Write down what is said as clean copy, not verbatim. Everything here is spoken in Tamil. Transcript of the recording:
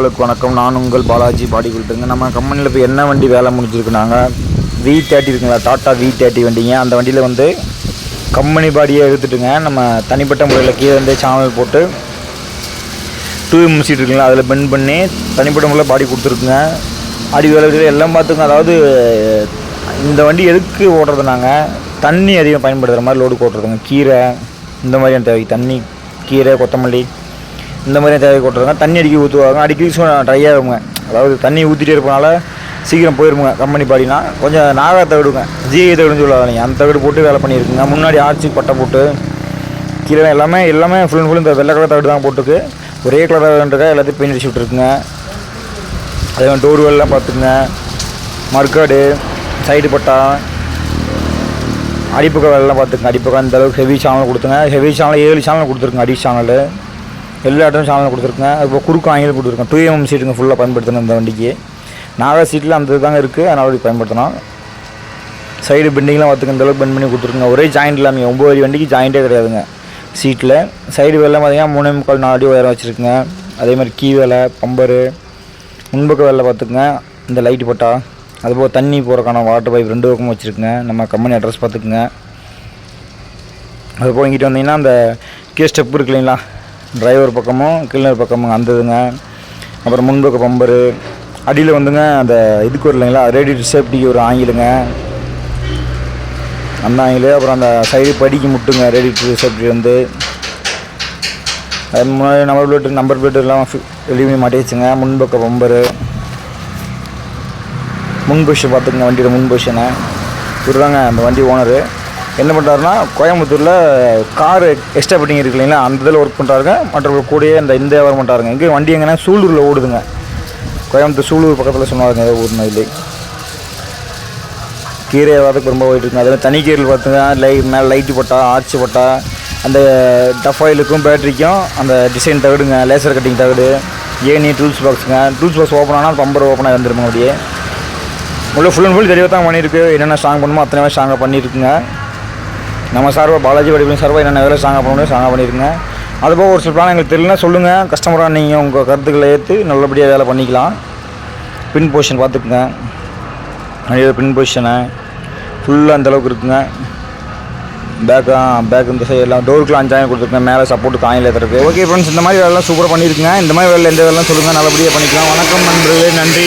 நண்பர்களுக்கு வணக்கம். நான் உங்கள் பாலாஜி பாடி பில்டருங்க. நம்ம கம்பெனியில் இப்போ என்ன வண்டி வேலை முடிஞ்சிருக்குனாங்க, V30 இருக்குங்களா, டாட்டா V30 வண்டிங்க. அந்த வண்டியில் வந்து கம்பெனி பாடியை எடுத்துட்டுங்க, நம்ம தனிப்பட்ட முறையில் கீழே வந்து சேனல் போட்டு 2M சீட் இருக்குங்களா, அதில் பெண்ட் பண்ணி தனிப்பட்ட முறையில் பாடி கொடுத்துருக்குங்க. அடி வேலை எல்லாம் பார்த்துங்க. அதாவது இந்த வண்டி எதுக்கு ஓட்டுறதுனாங்க, தண்ணி அதிகம் பயன்படுத்துகிற மாதிரி லோடு ஓட்டுறதுங்க. கீரை இந்த மாதிரியான தேவை, தண்ணி கீரை கொத்தமல்லி இந்த மாதிரியான தேவை ஓட்டுறதுங்க. தண்ணி அடிக்கி ஊற்றுவாங்க, அடிக்கடி ட்ரை ஆகுங்க. அதாவது தண்ணி ஊற்றிட்டே இருப்பனால சீக்கிரம் போயிருமுங்க. கம்பெனி பாடினா கொஞ்சம் நாகா தகடுங்க, ஜிஐ தகடுன்னு சொல்லுவாங்க, அந்த தகடு போட்டு வேலை பண்ணியிருக்குங்க. முன்னாடி ஆர்ச்சி பட்டை போட்டு கீழே எல்லாமே ஃபுல் அண்ட் ஃபுல் இந்த வெள்ளை கலர் தகடு தான் போட்டுருக்கு. ஒரே கலர் தகடுன்றக்கா எல்லாத்தையும் பெயிண்ட் அடிச்சு விட்டுருக்குங்க. அதே மாதிரி டோர் வெல்லாம் பார்த்துக்குங்க, மர்க்காடு சைடு பட்டா அடிப்பக்கம் வேலைலாம் பார்த்துக்குங்க. அடிப்பக்கம் இந்த அளவுக்கு ஹெவி சேனல் கொடுத்துங்க. ஹெவி சேனல் 7 சேனல் கொடுத்துருக்குங்க. அடி சேனல் எல்லா இடத்துலையும் சேனல் கொடுத்துருக்குங்க. இப்போ குறுக்கு ஆங்கிலும் கொடுத்துருக்கோம். 2M சீட்டுங்க ஃபுல்லாக பயன்படுத்தணும் இந்த வண்டிக்கு. நாகா சீட்டில் அந்த தாங்க இருக்குது, அதனால் அப்படி பயன்படுத்தணும். சைடு பெண்டிங்லாம் பார்த்துக்க இந்த அளவுக்கு பெண்ட் பண்ணி கொடுத்துருக்குங்க. ஒரே ஜாயிண்ட் இல்லாமல் 9 அடி வண்டிக்கு ஜாயிண்ட்டே கிடையாதுங்க சீட்டில். சைடு வேலை பார்த்தீங்கன்னா 3.25 4 அடி உயரம் வச்சுருக்குங்க. அதே மாதிரி கீ வேலை, பம்பரு, முன்பக்க வேலை பார்த்துக்குங்க. இந்த லைட்டு போட்டா அதுபோல் தண்ணி போகிறக்கான வாட்டர் பைப் 2 பக்கமும் வச்சுருக்குங்க. நம்ம கம்பெனி அட்ரஸ் பார்த்துக்குங்க. அதுபோல் இங்கிட்ட வந்தீங்கன்னா அந்த கீழே ஸ்டெப் இருக்கு இல்லைங்களா, டிரைவர் பக்கமும் கிளீனர் பக்கமும் அந்த இதுங்க. அப்புறம் முன்பக்க பம்பரு அடியில் வந்துங்க அந்த இதுக்கு ஒரு இல்லைங்களா, ரேடியேட்டர் சேஃப்டிக்கு ஒரு ஆங்கிலுங்க, அந்த ஆங்கில். அப்புறம் அந்த சைடு படிக்கு முட்டுங்க ரேடியேட்டர் சேஃப்டி வந்து. அது முன்னாடி நம்பர் பிளேட்டு எல்லாம் வெளியே மாட்டி வச்சுங்க. முன்பக்க பம்பரு, முன் பொசிஷன் பார்த்துக்குங்க. வண்டியோட முன் பொசிஷனை இவர் தாங்க அந்த வண்டி ஓனரு. என்ன பண்ணுறாருன்னா, கோயம்புத்தூரில் கார் எக்ஸ்ட்ரா ஃபிட்டிங் இருக்கு இல்லைங்களா, அந்த இதில் ஒர்க் பண்ணுறாருங்க. மற்றவங்க கூடயே இந்த வியாபாரம் பண்ணுறாருங்க. இங்கே வண்டி எங்கன்னா சூலூரில் ஓடுதுங்க. கோயம்புத்தூர் சூலூர் பக்கத்தில் சொன்னாருங்க ஏதோ ஊர்னா இல்லை. கீரை வியாபாரத்துக்கு ரொம்ப போயிட்டுருக்குங்க. அதில் தனி கீரையில் பார்த்துங்க, மேலே லைட்டு போட்டா, ஆர்ச்சி போட்டா, அந்த டஃபாயிலுக்கும் பேட்டரிக்கும் அந்த டிசைன் தகடுங்க, லேசர் கட்டிங் தகடு, ஏனி டூல்ஸ் பாக்ஸுங்க. டூல்ஸ் பாக்ஸ் ஓப்பன் ஆனால் பம்பர் ஓப்பனாக வந்துருங்க. அப்படியே உள்ள ஃபுல் அண்ட் ஃபுல் தெளிவாக தான் பண்ணியிருக்கு. என்னென்ன ஸ்ட்ராங் பண்ணுமோ அத்தனை வேலை ஸ்ட்ராங்காக பண்ணியிருக்குங்க. நம்ம சார்பாக பாலாஜி வடிவம் சார்பாக என்னென்ன வேலை ஸ்ட்ராங்காக பண்ணணும் ஸ்ட்ராங்காக பண்ணியிருக்குங்க. அதுபோக ஒரு சில பிளான் எங்களுக்கு தெரியலனா சொல்லுங்கள். கஸ்டமராக நீங்கள் உங்கள் கருத்துக்களை ஏற்று நல்லபடியாக வேலை பண்ணிக்கலாம். பின் பொசிஷன் பார்த்துக்குங்க. நிறைய பின் பொசிஷனை ஃபுல்லாக அந்தளவுக்கு இருக்குங்க. பேக் இந்த சைடு எல்லாம் டோருக்குலாம் 5 ஆயிரம் கொடுத்துருக்கேன். மேலே சப்போர்ட்டுக்கு ஆயில் ஏற்றுருக்கு. ஓகே ஃப்ரெண்ட்ஸ், இந்த மாதிரி வேலைலாம் சூப்பராக பண்ணியிருக்குங்க. இந்த மாதிரி வேலை எந்த வேலைலாம் சொல்லுங்கள், நல்லபடியாக பண்ணிக்கலாம். வணக்கம் நண்பர்களே. நன்றி.